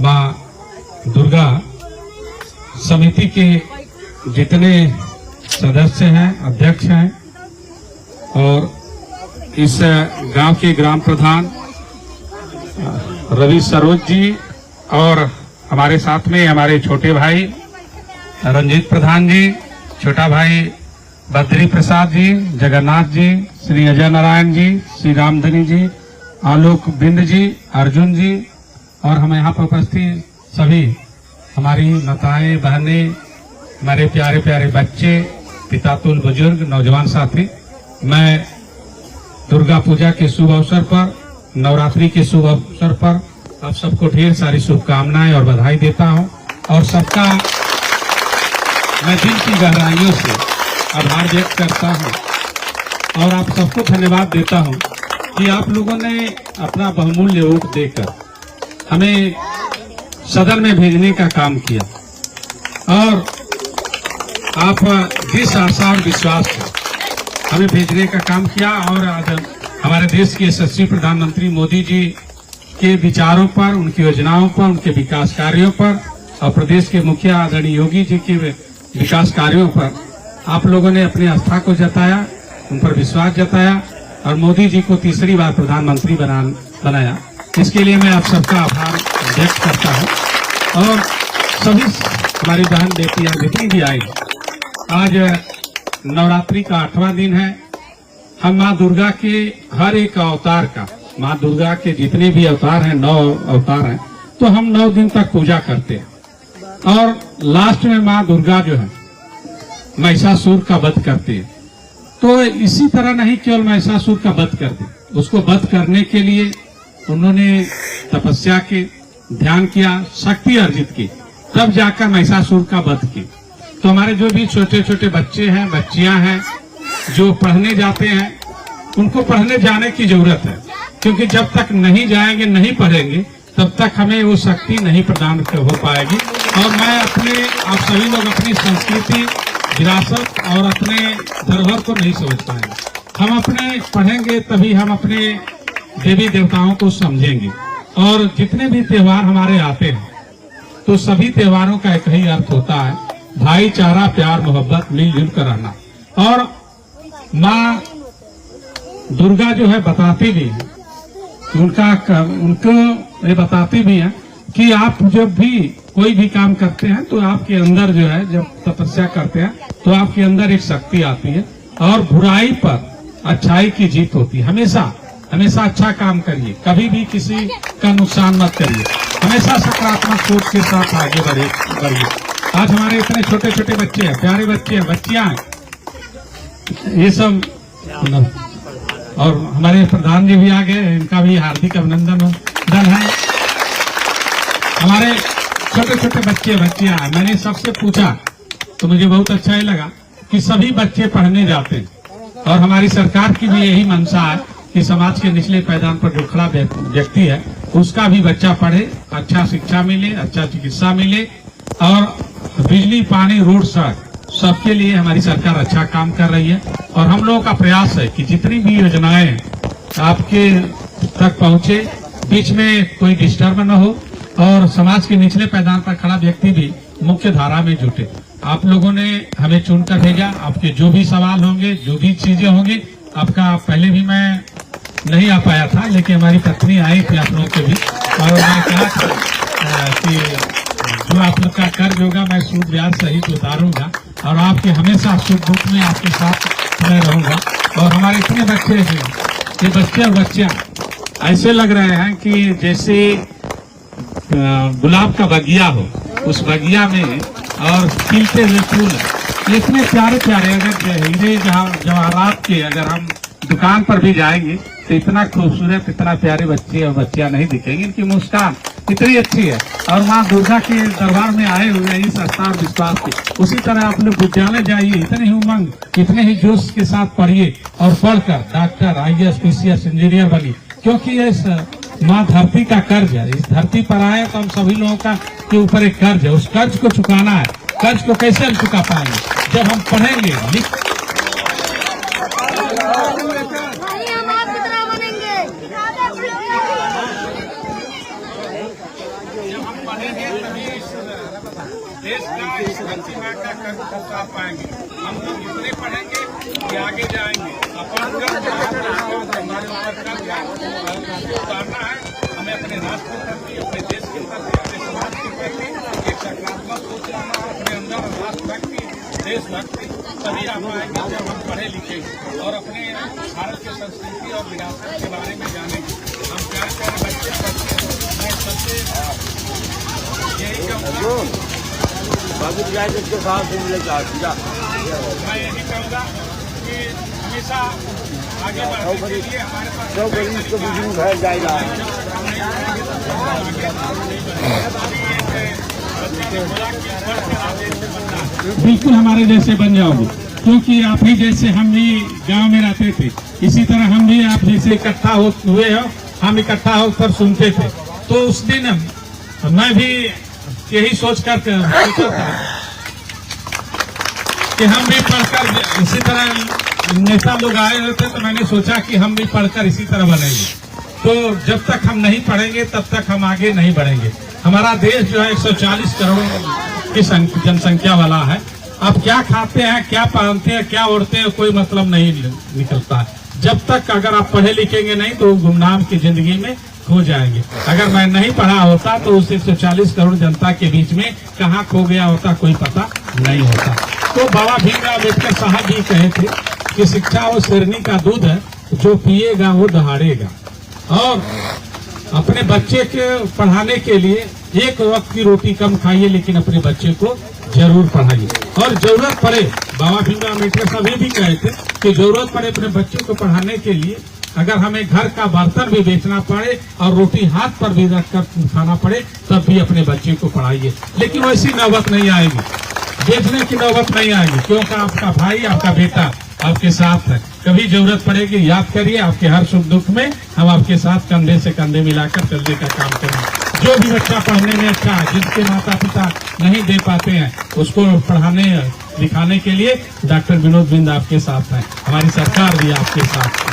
माँ दुर्गा समिति के जितने सदस्य हैं, अध्यक्ष हैं और इस गांव के ग्राम प्रधान रवि सरोज जी और हमारे साथ में हमारे छोटे भाई रंजीत प्रधान जी, छोटा भाई बद्री प्रसाद जी, जगन्नाथ जी, श्री अजय नारायण जी, श्री रामधनी जी, आलोक बिंद जी, अर्जुन जी और हम यहाँ पर उपस्थित सभी हमारी माताएं, बहनें, हमारे प्यारे प्यारे बच्चे, पितातुल बुजुर्ग, नौजवान साथी, मैं दुर्गा पूजा के शुभ अवसर पर, नवरात्रि के शुभ अवसर पर आप सबको ढेर सारी शुभकामनाएं और बधाई देता हूं और सबका मैं दिल की गहराइयों से आभार व्यक्त करता हूं और आप सबको धन्यवाद देता हूं कि आप लोगों ने अपना बहुमूल्य वोट देकर हमें सदन में भेजने का काम किया और आप जिस आशा और विश्वास से हमें भेजने का काम किया और आज हमारे देश के यशस्वी प्रधानमंत्री मोदी जी के विचारों पर, उनकी योजनाओं पर, उनके विकास कार्यों पर और प्रदेश के मुखिया आदरणीय योगी जी के विकास कार्यों पर आप लोगों ने अपनी आस्था को जताया, उन पर विश्वास जताया और मोदी जी को तीसरी बार प्रधानमंत्री बनाया। इसके लिए मैं आप सबका आभार व्यक्त करता हूं और सभी हमारी बहन बेटियां जितनी भी आई, आज नवरात्रि का 8वां दिन है। हम माँ दुर्गा के हर एक अवतार का, माँ दुर्गा के जितने भी अवतार हैं, 9 अवतार हैं, तो हम 9 दिन तक पूजा करते हैं और लास्ट में माँ दुर्गा जो है महिषासुर का वध करती है। तो इसी तरह नहीं केवल महिषासुर का वध करती, उसको वध करने के लिए उन्होंने तपस्या की, ध्यान किया, शक्ति अर्जित की, तब जाकर महिषासुर का वध की। तो हमारे जो भी छोटे छोटे बच्चे हैं, बच्चियां हैं जो पढ़ने जाते हैं, उनको पढ़ने जाने की जरूरत है, क्योंकि जब तक नहीं जाएंगे, नहीं पढ़ेंगे, तब तक हमें वो शक्ति नहीं प्रदान हो पाएगी। और मैं आप सभी लोग अपनी संस्कृति, विरासत और अपने धरोहर को नहीं समझ पाएंगे। हम अपने पढ़ेंगे तभी हम अपने देवी देवताओं को समझेंगे। और जितने भी त्योहार हमारे आते हैं तो सभी त्योहारों का एक ही अर्थ होता है, भाईचारा, प्यार, मोहब्बत, मिलजुल कर रहना। और माँ दुर्गा जो है बताती भी है, उनको ये बताती भी है कि आप जब भी कोई भी काम करते हैं तो आपके अंदर जो है, जब तपस्या करते हैं तो आपके अंदर एक शक्ति आती है और बुराई पर अच्छाई की जीत होती है। हमेशा हमेशा अच्छा काम करिए, कभी भी किसी का नुकसान मत करिए, हमेशा सकारात्मक सोच के साथ आगे बढ़िए। आज हमारे इतने छोटे छोटे बच्चे हैं, प्यारे बच्चे हैं, बच्चियां हैं, ये सब, और हमारे प्रधान जी भी आ गए, इनका भी हार्दिक अभिनंदन है। हमारे छोटे छोटे बच्चे बच्चियां हैं। मैंने सबसे पूछा तो मुझे बहुत अच्छा ही लगा कि सभी बच्चे पढ़ने जाते हैं और हमारी सरकार की भी यही मंशा है कि समाज के निचले पायदान पर जो खड़ा व्यक्ति है उसका भी बच्चा पढ़े, अच्छा शिक्षा मिले, अच्छा चिकित्सा मिले और बिजली, पानी, रोड, सड़क सबके लिए हमारी सरकार अच्छा काम कर रही है। और हम लोगों का प्रयास है कि जितनी भी योजनाएं आपके तक पहुंचे, बीच में कोई डिस्टर्ब न हो और समाज के निचले पायदान पर खड़ा व्यक्ति भी मुख्य धारा में जुटे। आप लोगों ने हमें चुनकर भेजा, आपके जो भी सवाल होंगे, जो भी चीजें होंगी, आपका पहले भी मैं नहीं आ पाया था, लेकिन हमारी पत्नी आई थी आप लोगों के भी, और उन्होंने कहा था कि जो आप लोग का कर्ज होगा मैं सूद ब्याज सहित उतारूंगा और आपके हमेशा सुख दुख में आपके साथ मैं रहूंगा। और हमारे इतने बच्चे हैं, ये बच्चे और बच्चियां ऐसे लग रहे हैं कि जैसे गुलाब का बगिया हो, उस बगिया में और खिलते हुए फूल इतने प्यारे प्यारे, अगर हीरे जवाहरात के अगर हम दुकान पर भी जाएंगे तो इतना खूबसूरत, इतना प्यारे बच्चे और बच्चियां नहीं दिखेंगे। इनकी मुस्कान इतनी अच्छी है और माँ दुर्गा के दरबार में आए हुए इस आस्था और विश्वास के। उसी तरह आप लोग विद्यालय जाइए, इतने ही उमंग, इतने ही जोश के साथ पढ़िए और पढ़कर डॉक्टर, IAS, PCS, इंजीनियर बनिए, क्योंकि ये माँ धरती का कर्ज है। इस धरती पर आए तो हम सभी लोगों का के ऊपर एक कर्ज है, उस कर्ज को चुकाना है। कर्ज को कैसे हम चुका पाएंगे? जब हम पढ़ेंगे, पढ़ेंगे तभी इस देश का, इस धरती माँ का कर्ज पा पाएंगे। हम लोग इतने पढ़ेंगे कि आगे जाएंगे। अपन हमारे ऊपर कर्ज उतारना है। हमें अपने राष्ट्र के प्रति, अपने देश के प्रति, अपने समाज के प्रति एक सकारात्मक सोच लाना है। अपने अंदर राष्ट्रभक्ति, देशभक्ति तभी आ पाएंगे जब हम पढ़े लिखेंगे और अपने भारत के संस्कृति और विरासत के बारे में जानेंगे। हम प्यारे प्यारे बच्चे मैं सबसे यही कहूँगा, मैं यही कहूँगा कि हमेशा आगे बढ़ने के लिए हमारे पास बिल्कुल हमारे जैसे बन जाओगे, क्योंकि आप ही जैसे हम भी गांव में रहते थे, इसी तरह हम भी आप जैसे इकट्ठा हुए हो, हम इकट्ठा होकर सुनते थे। तो उस दिन मैं भी यही सोचकर सोचा था कि हम भी पढ़कर इसी तरह नेता लोग आए हुए थे, तो मैंने सोचा कि हम भी पढ़कर इसी तरह बनेंगे। तो जब तक हम नहीं पढ़ेंगे तब तक हम आगे नहीं बढ़ेंगे। हमारा देश जो है 140 करोड़ की जनसंख्या वाला है। अब क्या खाते हैं, क्या पहनते हैं, क्या ओढ़ते हैं, कोई मतलब नहीं निकलता है। जब तक अगर आप पढ़े लिखेंगे नहीं तो गुमनाम की जिंदगी में खो जाएंगे। अगर मैं नहीं पढ़ा होता तो उस 140 करोड़ जनता के बीच में कहाँ खो गया होता, कोई पता नहीं होता। तो बाबा भीमराव अम्बेडकर साहब भी कहे थे कि शिक्षा वो शेरनी का दूध है, जो पिएगा वो दहाड़ेगा। और अपने बच्चे के पढ़ाने के लिए एक वक्त की रोटी कम खाइए, लेकिन अपने बच्चे को जरूर पढ़ाइए। और जरूरत पड़े, बाबा भीमराव अम्बेडकर साहब ये भी कहे थे कि जरूरत पड़े अपने बच्चों को पढ़ाने के लिए, अगर हमें घर का बर्तन भी बेचना पड़े और रोटी हाथ पर भी रखकर खाना पड़े, तब भी अपने बच्चे को पढ़ाइए। लेकिन वैसी नौबत नहीं आएगी, बेचने की नौबत नहीं आएगी, क्योंकि आपका भाई, आपका बेटा आपके साथ है। कभी जरूरत पड़ेगी याद करिए, आपके हर सुख दुख में हम आपके साथ कंधे से कंधे मिलाकर चलने का काम करेंगे। जो भी बच्चा पढ़ने में अच्छा है, जिसके माता पिता नहीं दे पाते हैं, उसको पढ़ाने लिखाने के लिए डॉक्टर विनोद बिंद आपके साथ हैं। हमारी सरकार भी आपके साथ है,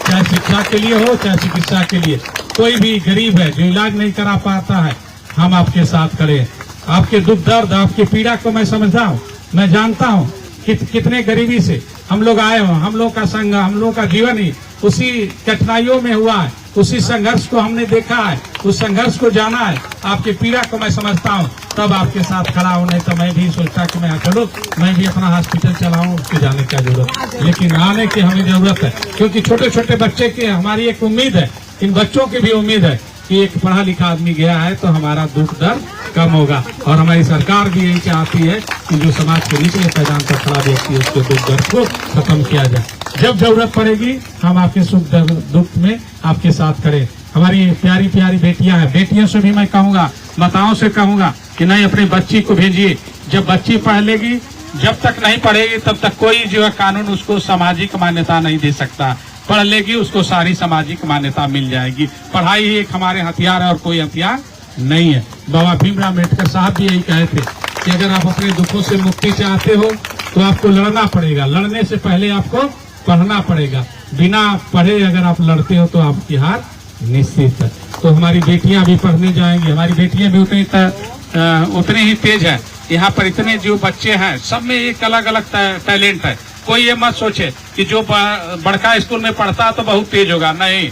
चाहे शिक्षा के लिए हो, चाहे चिकित्सा के लिए। कोई भी गरीब है जो इलाज नहीं करा पाता है, हम आपके साथ खड़े हैं। आपके दुख दर्द, आपकी पीड़ा को मैं समझता हूँ, मैं जानता हूँ कितने गरीबी से हम लोग आए हो। हम लोग का संघ, हम लोग का जीवन ही उसी कठिनाइयों में हुआ है, उसी संघर्ष को हमने देखा है, उस संघर्ष को जाना है। आपकी पीड़ा को मैं समझता हूँ, तब आपके साथ खड़ा हूँ। नहीं तो मैं भी सोचता कि मैं चलो, मैं भी अपना हॉस्पिटल चलाऊं, उसके जाने की जरूरत, लेकिन आने की हमें जरूरत है। क्योंकि छोटे छोटे बच्चे की हमारी एक उम्मीद है, इन बच्चों की भी उम्मीद है कि एक पढ़ा लिखा आदमी गया है तो हमारा दुख दर्द कम होगा। और हमारी सरकार भी यही चाहती है कि जो समाज के निचले पैदान पर खड़ा व्यक्ति, उसके दुख दर्द को खत्म किया जाए। जब जरूरत पड़ेगी हम आपके सुख दुख में आपके साथ खड़े। हमारी प्यारी प्यारी बेटियां हैं, बेटियों से भी मैं कहूंगा, माताओं से कहूंगा कि नहीं, अपनी बच्ची को भेजिए। जब बच्ची पढ़ लेगी, जब तक नहीं पढ़ेगी तब तक कोई जो है कानून उसको सामाजिक मान्यता नहीं दे सकता। पढ़ लेगी, उसको सारी सामाजिक मान्यता मिल जाएगी। पढ़ाई ही एक हमारे हथियार है और कोई हथियार नहीं है। बाबा भीमराव अम्बेडकर साहब भी यही कहे थे कि अगर आप अपने दुखों से मुक्ति चाहते हो तो आपको लड़ना पड़ेगा, लड़ने से पहले आपको पढ़ना पड़ेगा। बिना पढ़े अगर आप लड़ते हो तो आपकी हार निश्चित है। तो हमारी बेटियां भी पढ़ने जाएंगी, हमारी बेटियां भी उतनी ही तेज है। यहाँ पर इतने जो बच्चे हैं, सब में एक अलग अलग टैलेंट है। कोई ये मत सोचे कि जो बड़का स्कूल में पढ़ता तो बहुत तेज होगा, नहीं।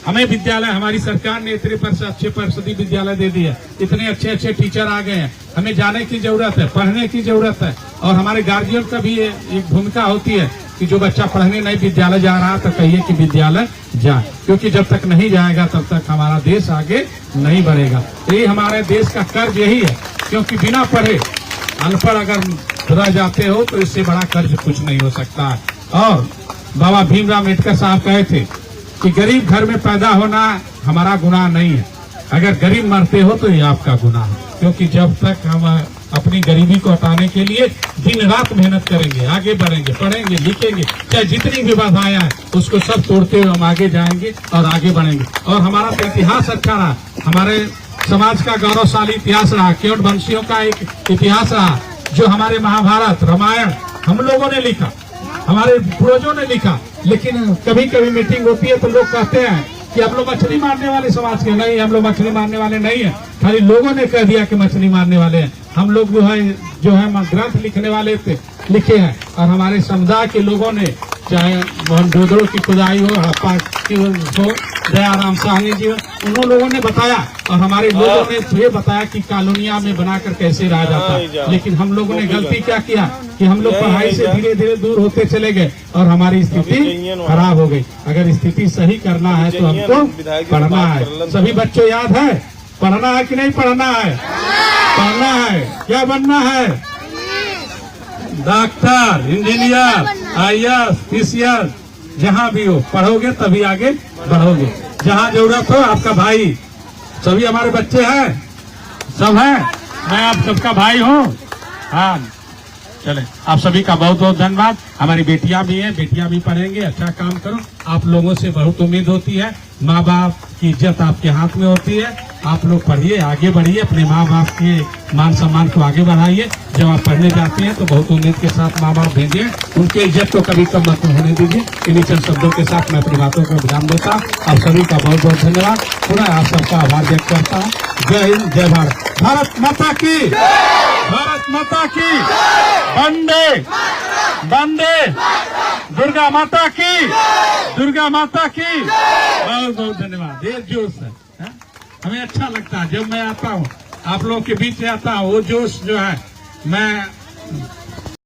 हमें विद्यालय, हमारी सरकार ने इतने अच्छे परिषदीय विद्यालय दे दिए, इतने अच्छे अच्छे टीचर आ गए हैं। हमें जाने की जरूरत है, पढ़ने की जरूरत है। और हमारे गार्जियन का भी एक भूमिका होती है कि जो बच्चा पढ़ने नहीं विद्यालय जा रहा तो कहिए कि विद्यालय जाए, क्योंकि जब तक नहीं जाएगा तब तक हमारा देश आगे नहीं बढ़ेगा। यही हमारे देश का कर्ज यही है, क्योंकि बिना पढ़े अनपढ़ अगर रह जाते हो तो इससे बड़ा कर्ज कुछ नहीं हो सकता है। और बाबा भीमराव अम्बेडकर साहब कहे थे कि गरीब घर में पैदा होना हमारा गुनाह नहीं है, अगर गरीब मरते हो तो ये आपका गुनाह है। क्योंकि जब तक हम अपनी गरीबी को हटाने के लिए दिन रात मेहनत करेंगे, आगे बढ़ेंगे, पढ़ेंगे, लिखेंगे, चाहे जितनी भी बाधाएं हैं उसको सब तोड़ते हुए हम आगे जाएंगे और आगे बढ़ेंगे। और हमारा तो इतिहास अच्छा रहा, हमारे समाज का गौरवशाली इतिहास रहा, केवट वंशियों का एक इतिहास रहा, जो हमारे महाभारत, रामायण हम लोगों ने लिखा, हमारे पूर्वजों ने लिखा। लेकिन कभी कभी मीटिंग होती है तो लोग कहते हैं कि हम लोग मछली मारने वाले समाज के नहीं, हम लोग मछली मारने वाले नहीं है। खाली लोगों ने कह दिया कि मछली मारने वाले हैं। हम लोग जो है ग्रंथ लिखने वाले थे, लिखे हैं, और हमारे समुदाय के लोगों ने, चाहे मोहन जोदड़ो की खुदाई हो, हड़प्पा की हो, दयाराम साहनी जी हो, उन लोगों ने बताया, और हमारे लोगों ने ये बताया कि कॉलोनिया में बनाकर कैसे रहा जाता। लेकिन हम लोगों ने गलती क्या किया कि हम लोग पढ़ाई से धीरे धीरे दूर होते चले गए और हमारी स्थिति खराब हो गई। अगर स्थिति सही करना है तो हमको पढ़ना है। सभी बच्चों याद है, पढ़ना है कि नहीं पढ़ना है? पढ़ना है। क्या बनना है? डॉक्टर, इंजीनियर, IAS, PCS, जहाँ भी हो पढ़ोगे तभी आगे बढ़ोगे। जहाँ जरूरत हो, आपका भाई, सभी हमारे बच्चे हैं, सब हैं, मैं आप सबका भाई हूँ। हाँ, चले, आप सभी का बहुत बहुत धन्यवाद। हमारी बेटियां भी हैं, बेटियां भी पढ़ेंगे, अच्छा काम करो। आप लोगों से बहुत उम्मीद होती है, माँ बाप की इज्जत आपके हाथ में होती है। आप लोग पढ़िए, आगे बढ़िए, अपने माँ बाप के मान सम्मान को आगे बढ़ाइए। जब आप पढ़ने जाते हैं तो बहुत उम्मीद के साथ माँ बाप भेजिए, उनकी इज्जत को कभी कम मत होने दीजिए। इन्हीं चंद शब्दों के साथ मैं अपनी बातों को विराम देता हूँ। आप सभी का बहुत बहुत धन्यवाद। पुनः आप सबका आभार व्यक्त करता हूँ। जय हिंद, जय भारत। भारत माता की, भारत माता की, वंदे वंदे, दुर्गा माता की, दुर्गा माता की। बहुत बहुत धन्यवाद। ये जोश है, हमें अच्छा लगता है जब मैं आता हूँ, आप लोगों के बीच में आता हूँ। वो जोश जो है, मैं